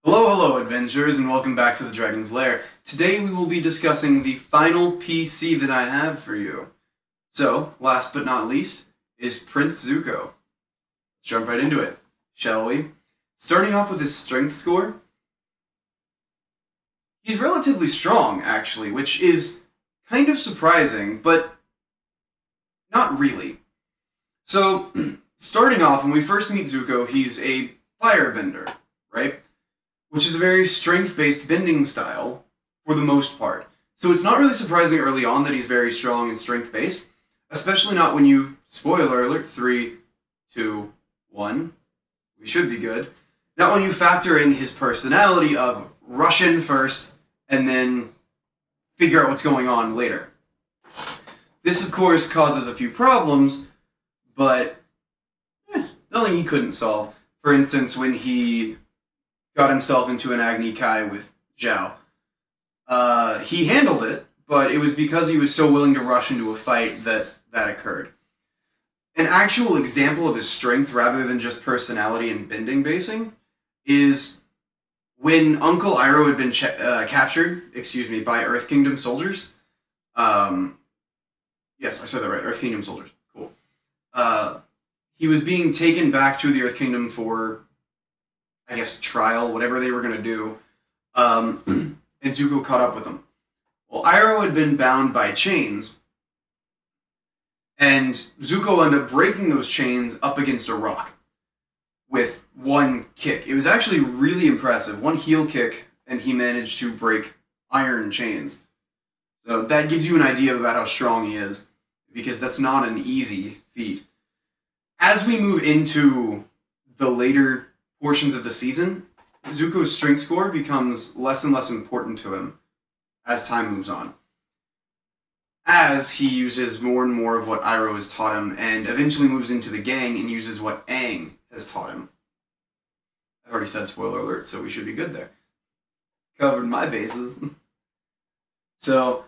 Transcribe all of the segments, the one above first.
Hello, adventurers, and welcome back to the Dragon's Lair. Today we will be discussing the final PC that I have for you. So, last but not least, is Prince Zuko. Let's jump right into it, shall we? Starting off with his strength score, he's relatively strong, actually, which is kind of surprising, but not really. So, starting off, when we first meet Zuko, he's a firebender, right? Which is a very strength-based bending style for the most part. So it's not really surprising early on that he's very strong and strength-based, especially not when you, spoiler alert, 3, 2, 1, we should be good, not when you factor in his personality of rush in first and then figure out what's going on later. This, of course, causes a few problems, but nothing he couldn't solve. For instance, when he got himself into an Agni Kai with Zhao. He handled it, but it was because he was so willing to rush into a fight that occurred. An actual example of his strength, rather than just personality and bending basing, is when Uncle Iroh had been captured, by Earth Kingdom soldiers. Yes, I said that right, Earth Kingdom soldiers. Cool. He was being taken back to the Earth Kingdom for, I guess, trial, whatever they were going to do, and Zuko caught up with him. Well, Iroh had been bound by chains, and Zuko ended up breaking those chains up against a rock with one kick. It was actually really impressive. One heel kick, and he managed to break iron chains. So that gives you an idea about how strong he is, because that's not an easy feat. As we move into the later portions of the season, Zuko's strength score becomes less and less important to him as time moves on, as he uses more and more of what Iroh has taught him, and eventually moves into the gang and uses what Aang has taught him. I've already said spoiler alert, so we should be good there. Covered my bases. So,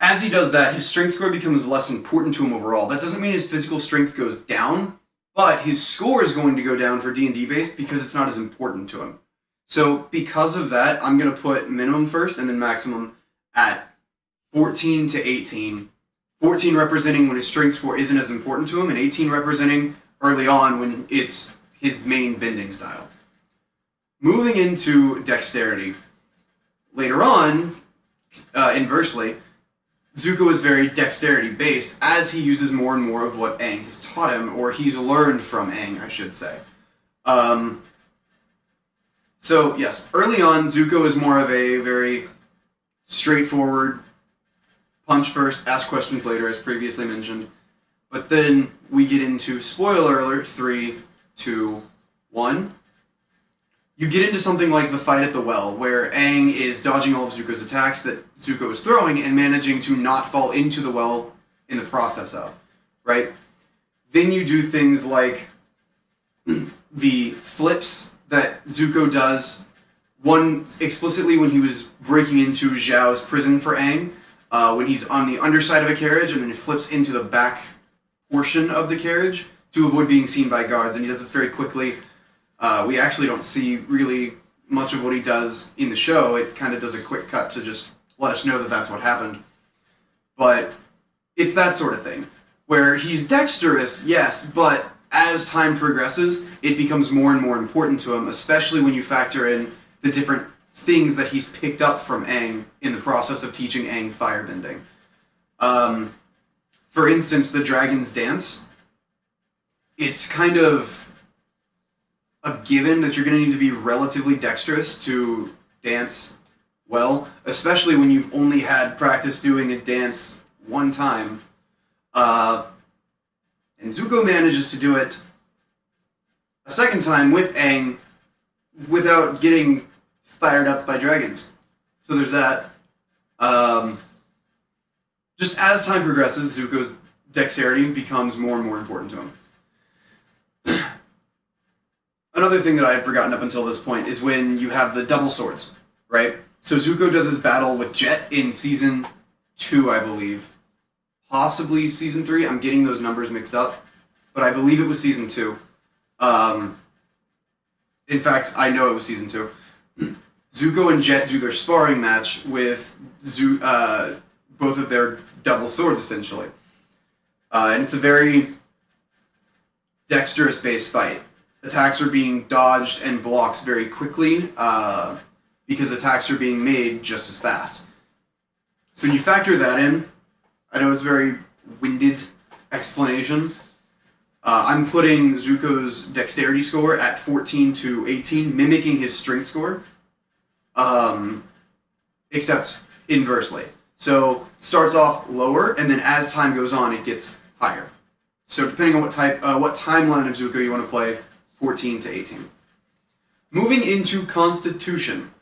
as he does that, his strength score becomes less important to him overall. That doesn't mean his physical strength goes down, but his score is going to go down for D&D based because it's not as important to him. So because of that, I'm going to put minimum first and then maximum at 14 to 18. 14 representing when his strength score isn't as important to him, and 18 representing early on when it's his main bending style. Moving into dexterity. Later on, inversely, Zuko is very dexterity-based as he uses more and more of what Aang has taught him, or he's learned from Aang, I should say. So, yes, early on, Zuko is more of a very straightforward, punch first, ask questions later, as previously mentioned. But then we get into, spoiler alert, 3, 2, 1. You get into something like the fight at the well, where Aang is dodging all of Zuko's attacks that Zuko is throwing and managing to not fall into the well in the process of, right? Then you do things like the flips that Zuko does, one explicitly when he was breaking into Zhao's prison for Aang, when he's on the underside of a carriage and then he flips into the back portion of the carriage to avoid being seen by guards, and he does this very quickly. We actually don't see really much of what he does in the show. It kind of does a quick cut to just let us know that that's what happened. But it's that sort of thing, where he's dexterous, yes, but as time progresses, it becomes more and more important to him, especially when you factor in the different things that he's picked up from Aang in the process of teaching Aang firebending. For instance, the Dragon's Dance, it's kind of a given that you're going to need to be relatively dexterous to dance well, especially when you've only had practice doing a dance one time. And Zuko manages to do it a second time with Aang without getting fired up by dragons. So there's that. Just as time progresses, Zuko's dexterity becomes more and more important to him. Another thing that I had forgotten up until this point is when you have the double swords, right? So Zuko does his battle with Jet in Season 2, I believe. Possibly Season 3, I'm getting those numbers mixed up. But I believe it was Season 2. In fact, I know it was season 2. Zuko and Jet do their sparring match with both of their double swords, essentially. And it's a very dexterous-based fight. Attacks are being dodged and blocked very quickly because attacks are being made just as fast. So you factor that in. I know it's a very winded explanation. I'm putting Zuko's dexterity score at 14 to 18, mimicking his strength score, except inversely. So it starts off lower, and then as time goes on, it gets higher. So depending on what timeline of Zuko you want to play, 14 to 18. Moving into Constitution.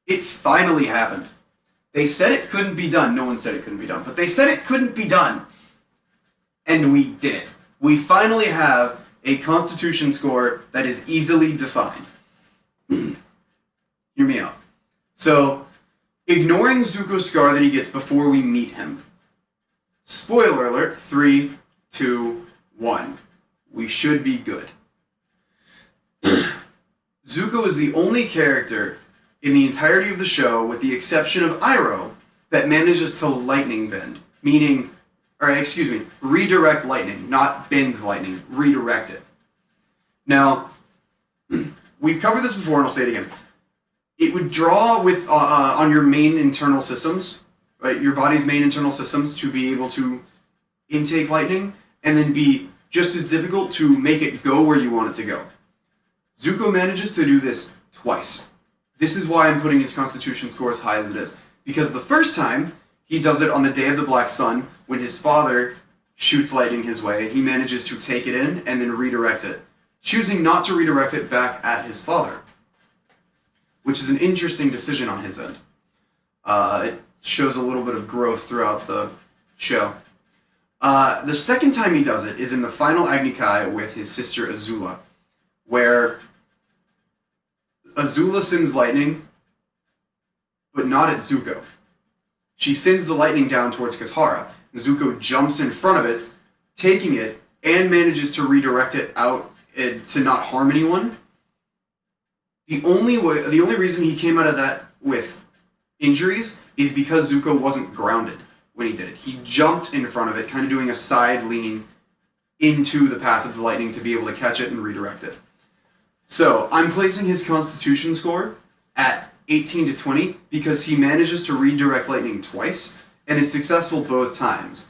It finally happened. They said it couldn't be done. No one said it couldn't be done, but they said it couldn't be done. And we did it. We finally have a Constitution score that is easily defined. Hear me out. So, ignoring Zuko's scar that he gets before we meet him. Spoiler alert, 3, 2, 1. We should be good. Zuko is the only character in the entirety of the show, with the exception of Iroh, that manages to lightning bend. Redirect lightning, not bend lightning, redirect it. Now, we've covered this before and I'll say it again. It would draw with on your main internal systems, right? Your body's main internal systems to be able to intake lightning, and then be just as difficult to make it go where you want it to go. Zuko manages to do this twice. This is why I'm putting his Constitution score as high as it is. Because the first time, he does it on the Day of the Black Sun, when his father shoots lightning his way, and he manages to take it in and then redirect it, choosing not to redirect it back at his father, which is an interesting decision on his end. It shows a little bit of growth throughout the show. The second time he does it is in the final Agni Kai with his sister Azula, where Azula sends lightning, but not at Zuko. She sends the lightning down towards Katara. Zuko jumps in front of it, taking it, and manages to redirect it out to not harm anyone. The only reason he came out of that with injuries is because Zuko wasn't grounded when he did it. He jumped in front of it, kind of doing a side lean into the path of the lightning to be able to catch it and redirect it. So, I'm placing his Constitution score at 18 to 20 because he manages to redirect lightning twice and is successful both times.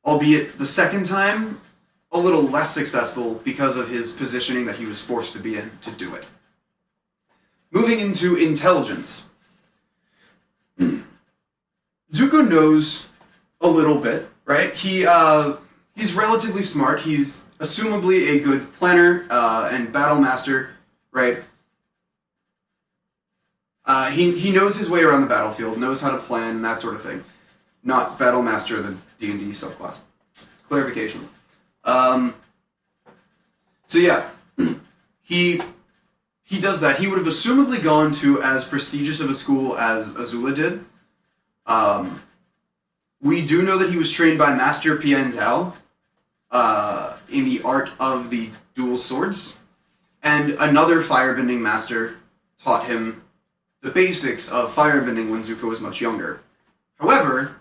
Albeit the second time, a little less successful because of his positioning that he was forced to be in to do it. Moving into intelligence. Zuko knows a little bit, right? He's relatively smart. He's assumably a good planner and battle master, right? He knows his way around the battlefield, knows how to plan, that sort of thing. Not battle master, the D&D subclass. Clarification. So yeah, he does that. He would have assumably gone to as prestigious of a school as Azula did. We do know that he was trained by Master Pian Tao in the art of the dual swords, and another firebending master taught him the basics of firebending when Zuko was much younger. However,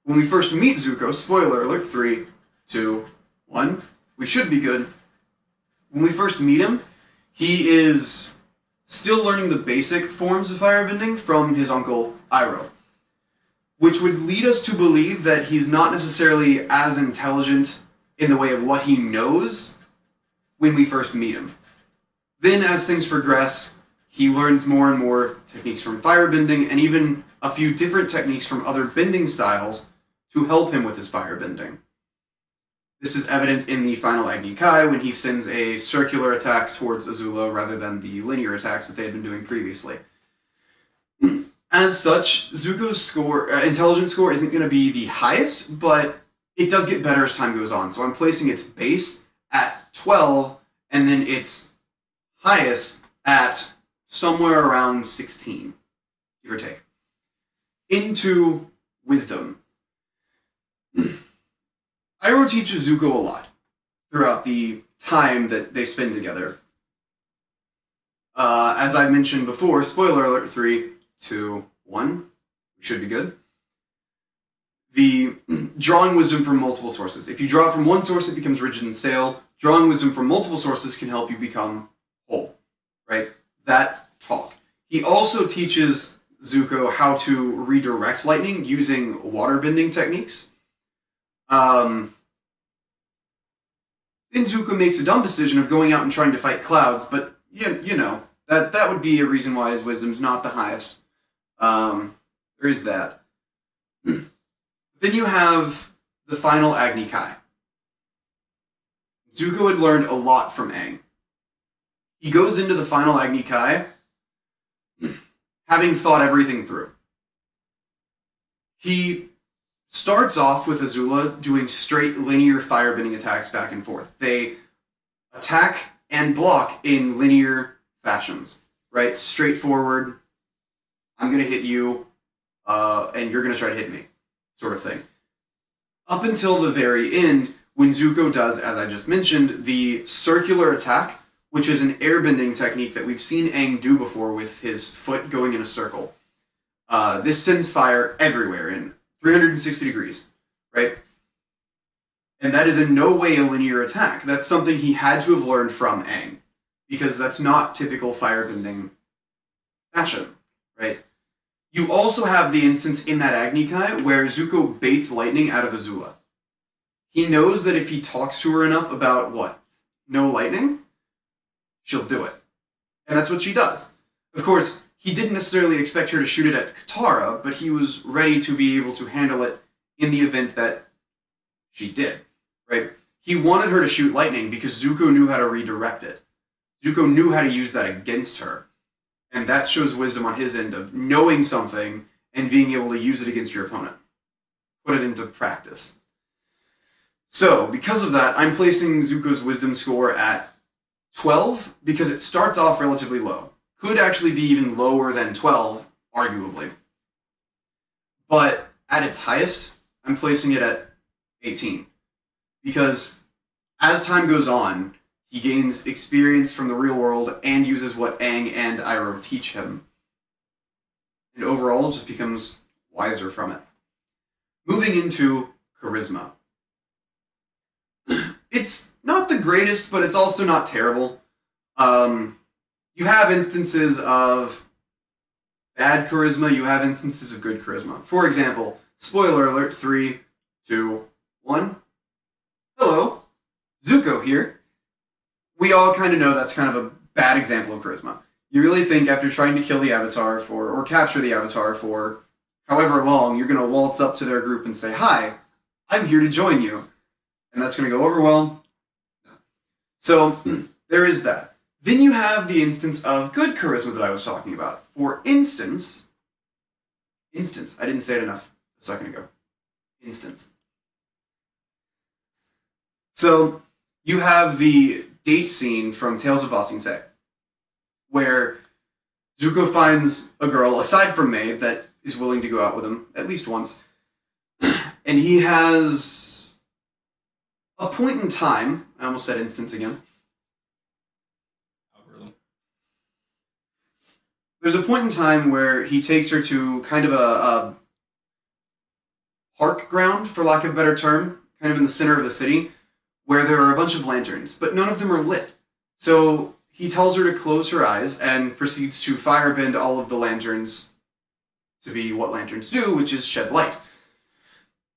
when we first meet Zuko, spoiler alert, 3, 2, 1, we should be good. When we first meet him, he is still learning the basic forms of firebending from his uncle Iroh, which would lead us to believe that he's not necessarily as intelligent in the way of what he knows when we first meet him. Then, as things progress, he learns more and more techniques from firebending, and even a few different techniques from other bending styles to help him with his firebending. This is evident in the final Agni Kai when he sends a circular attack towards Azula rather than the linear attacks that they had been doing previously. As such, Zuko's intelligence score isn't going to be the highest, but it does get better as time goes on. So I'm placing its base at 12, and then its highest at somewhere around 16, give or take. Into wisdom. Iroh teaches Zuko a lot throughout the time that they spend together. As I mentioned before, spoiler alert, 3, 2, 1, we should be good. The drawing wisdom from multiple sources. If you draw from one source, it becomes rigid and stale. Drawing wisdom from multiple sources can help you become whole, right? That talk. He also teaches Zuko how to redirect lightning using waterbending techniques. Then Zuko makes a dumb decision of going out and trying to fight clouds, but you know, that would be a reason why his wisdom's not the highest. There is that. Then you have the final Agni Kai. Zuko had learned a lot from Aang. He goes into the final Agni Kai having thought everything through. He starts off with Azula doing straight linear firebending attacks back and forth. They attack and block in linear fashions, right? Straightforward, I'm going to hit you, and you're going to try to hit me, sort of thing. Up until the very end, when Zuko does, as I just mentioned, the circular attack, which is an airbending technique that we've seen Aang do before with his foot going in a circle. This sends fire everywhere in 360 degrees, right? And that is in no way a linear attack. That's something he had to have learned from Aang, because that's not typical firebending fashion, right? You also have the instance in that Agni Kai where Zuko baits lightning out of Azula. He knows that if he talks to her enough about what? No lightning? She'll do it. And that's what she does. Of course, he didn't necessarily expect her to shoot it at Katara, but he was ready to be able to handle it in the event that she did, right? He wanted her to shoot lightning because Zuko knew how to redirect it. Zuko knew how to use that against her. And that shows wisdom on his end of knowing something and being able to use it against your opponent. Put it into practice. So, because of that, I'm placing Zuko's wisdom score at 12 because it starts off relatively low. Could actually be even lower than 12, arguably. But at its highest, I'm placing it at 18. Because as time goes on, he gains experience from the real world and uses what Aang and Iroh teach him. And overall, just becomes wiser from it. Moving into charisma. It's not the greatest, but it's also not terrible. You have instances of bad charisma, you have instances of good charisma. For example, spoiler alert, 3, 2, 1. Hello, Zuko here. We all kind of know that's kind of a bad example of charisma. You really think after trying to kill the Avatar or capture the Avatar for however long, you're going to waltz up to their group and say, "Hi, I'm here to join you." And that's going to go over well. So, there is that. Then you have the instance of good charisma that I was talking about. For instance, I didn't say it enough a second ago. Instance. So, you have the date scene from Tales of Ba Sing Se, where Zuko finds a girl, aside from May, that is willing to go out with him at least once. And he has a point in time, I almost said instance again. Algorithm. There's a point in time where he takes her to kind of a park ground, for lack of a better term, kind of in the center of the city, where there are a bunch of lanterns, but none of them are lit. So he tells her to close her eyes and proceeds to firebend all of the lanterns to be what lanterns do, which is shed light.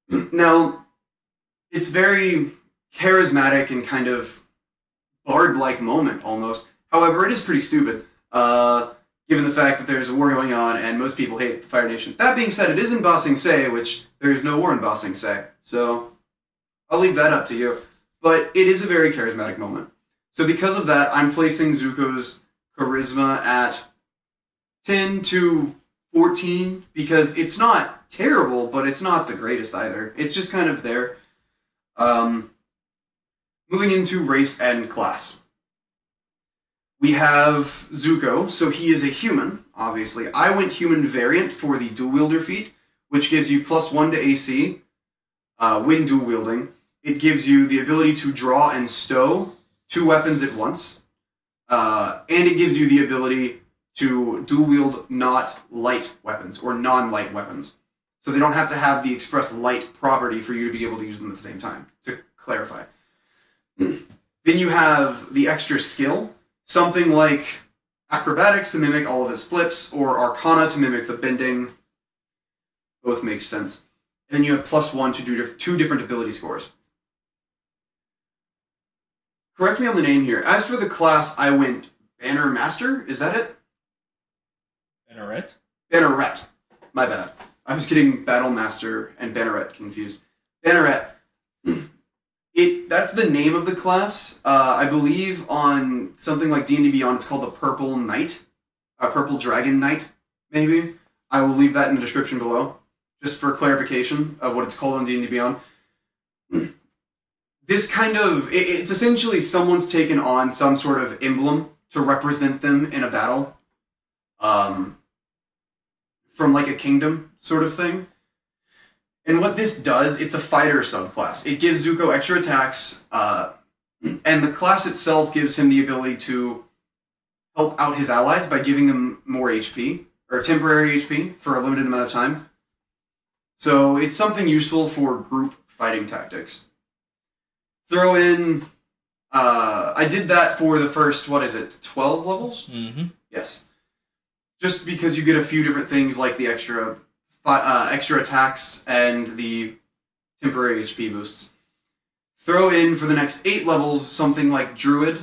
Now, it's very charismatic and kind of bard-like moment, almost. However, it is pretty stupid, given the fact that there's a war going on and most people hate the Fire Nation. That being said, it is in Ba Sing Se, which there is no war in Ba Sing Se, so I'll leave that up to you. But it is a very charismatic moment. So because of that, I'm placing Zuko's charisma at 10 to 14, because it's not terrible, but it's not the greatest either. It's just kind of there. Moving into race and class. We have Zuko, so he is a human, obviously. I went human variant for the dual wielder feat, which gives you +1 to AC when dual wielding. It gives you the ability to draw and stow 2 weapons at once. And it gives you the ability to dual wield not light weapons or non-light weapons. So they don't have to have the express light property for you to be able to use them at the same time, to clarify. Then you have the extra skill, something like acrobatics to mimic all of his flips, or arcana to mimic the bending. Both make sense. And then you have +1 to do 2 different ability scores. Correct me on the name here. As for the class, I went Banner Master. Is that it? Banneret? Banneret. My bad. I was getting Battle Master and Banneret confused. Banneret. That's the name of the class. I believe on something like D&D Beyond, it's called the Purple Knight. Purple Dragon Knight, maybe. I will leave that in the description below, just for clarification of what it's called on D&D Beyond. This kind of... It's essentially someone's taken on some sort of emblem to represent them in a battle. From like a kingdom sort of thing. And what this does, it's a fighter subclass. It gives Zuko extra attacks, and the class itself gives him the ability to help out his allies by giving them more HP, or temporary HP, for a limited amount of time. So it's something useful for group fighting tactics. Throw in... I did that for the first, 12 levels? Mm-hmm. Yes. Just because you get a few different things like the extra attacks and the temporary HP boosts. Throw in for the next 8 levels something like Druid,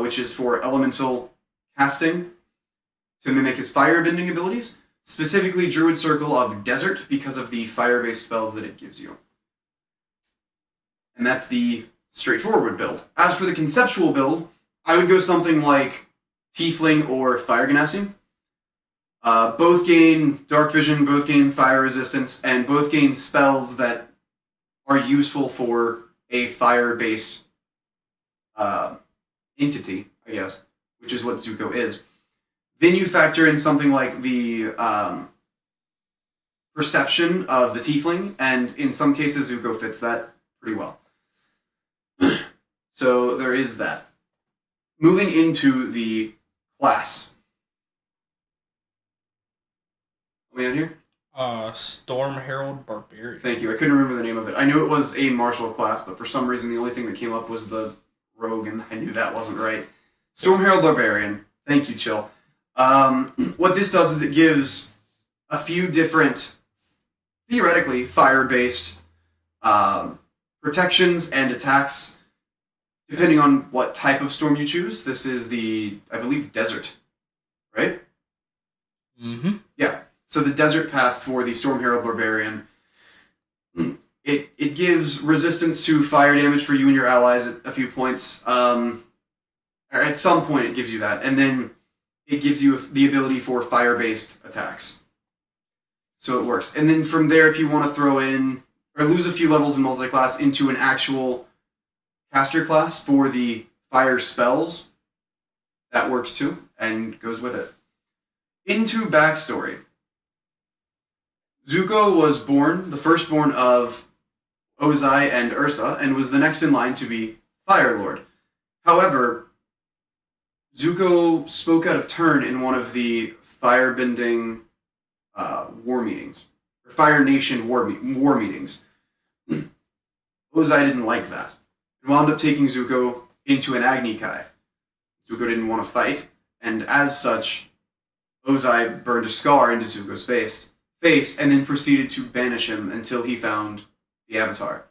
which is for elemental casting to mimic his firebending abilities. Specifically Druid Circle of Desert because of the fire-based spells that it gives you. And that's the straightforward build. As for the conceptual build, I would go something like Tiefling or Fire Ganassi. Both gain Dark Vision, both gain Fire Resistance, and both gain spells that are useful for a fire-based entity, I guess, which is what Zuko is. Then you factor in something like the perception of the Tiefling, and in some cases Zuko fits that pretty well. So there is that. Moving into the class. Are we on here? Storm Herald Barbarian. Thank you. I couldn't remember the name of it. I knew it was a martial class, but for some reason the only thing that came up was the rogue, and I knew that wasn't right. Storm Herald Barbarian. Thank you, Chill. What this does is it gives a few different, theoretically, fire-based protections and attacks, depending on what type of storm you choose. This is the, I believe, desert, right? Mm-hmm. Yeah. So the desert path for the Storm Herald Barbarian, it gives resistance to fire damage for you and your allies at a few points. Or at some point it gives you that, and then it gives you the ability for fire-based attacks. So it works. And then from there, if you want to throw in, or lose a few levels in multi-class into an actual caster class for the fire spells, that works too, and goes with it. Into backstory. Zuko was born, the firstborn of Ozai and Ursa, and was the next in line to be Fire Lord. However, Zuko spoke out of turn in one of the firebending war meetings, or Fire Nation war meetings. Ozai didn't like that. It wound up taking Zuko into an Agni Kai. Zuko didn't want to fight, and as such, Ozai burned a scar into Zuko's face, and then proceeded to banish him until he found the Avatar.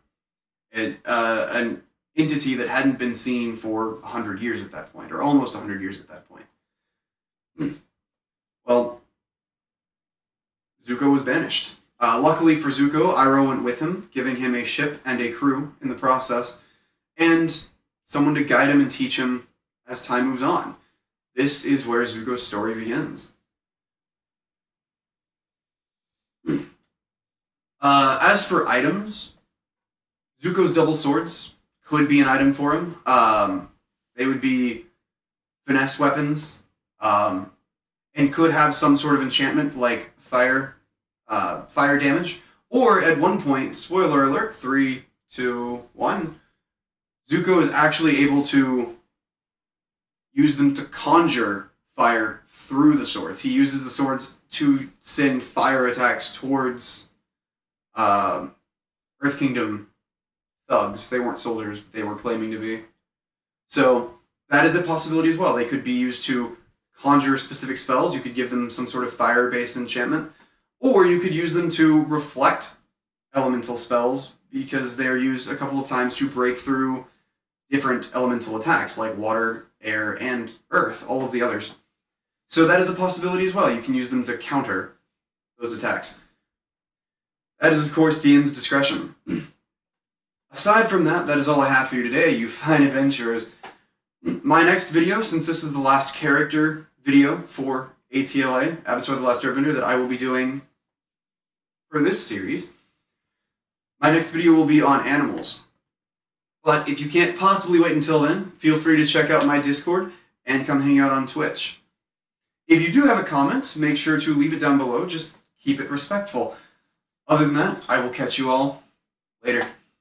An entity that hadn't been seen for 100 years at that point, or almost 100 years at that point. Well, Zuko was banished. Luckily for Zuko, Iroh went with him, giving him a ship and a crew in the process, and someone to guide him and teach him as time moves on. This is where Zuko's story begins. As for items, Zuko's double swords could be an item for him. They would be finesse weapons, and could have some sort of enchantment like fire damage. Or at one point, spoiler alert, 3, 2, 1, Zuko is actually able to use them to conjure fire through the swords. He uses the swords to send fire attacks towards Earth Kingdom thugs. They weren't soldiers, but they were claiming to be. So that is a possibility as well. They could be used to conjure specific spells. You could give them some sort of fire-based enchantment. Or you could use them to reflect elemental spells because they are used a couple of times to break through different elemental attacks like water, air, and earth, all of the others. So that is a possibility as well. You can use them to counter those attacks. That is, of course, DM's discretion. Aside from that, that is all I have for you today, you fine adventurers. My next video, since this is the last character video for ATLA, Avatar The Last Airbender, that I will be doing for this series, my next video will be on animals. But if you can't possibly wait until then, feel free to check out my Discord and come hang out on Twitch. If you do have a comment, make sure to leave it down below. Just keep it respectful. Other than that, I will catch you all later.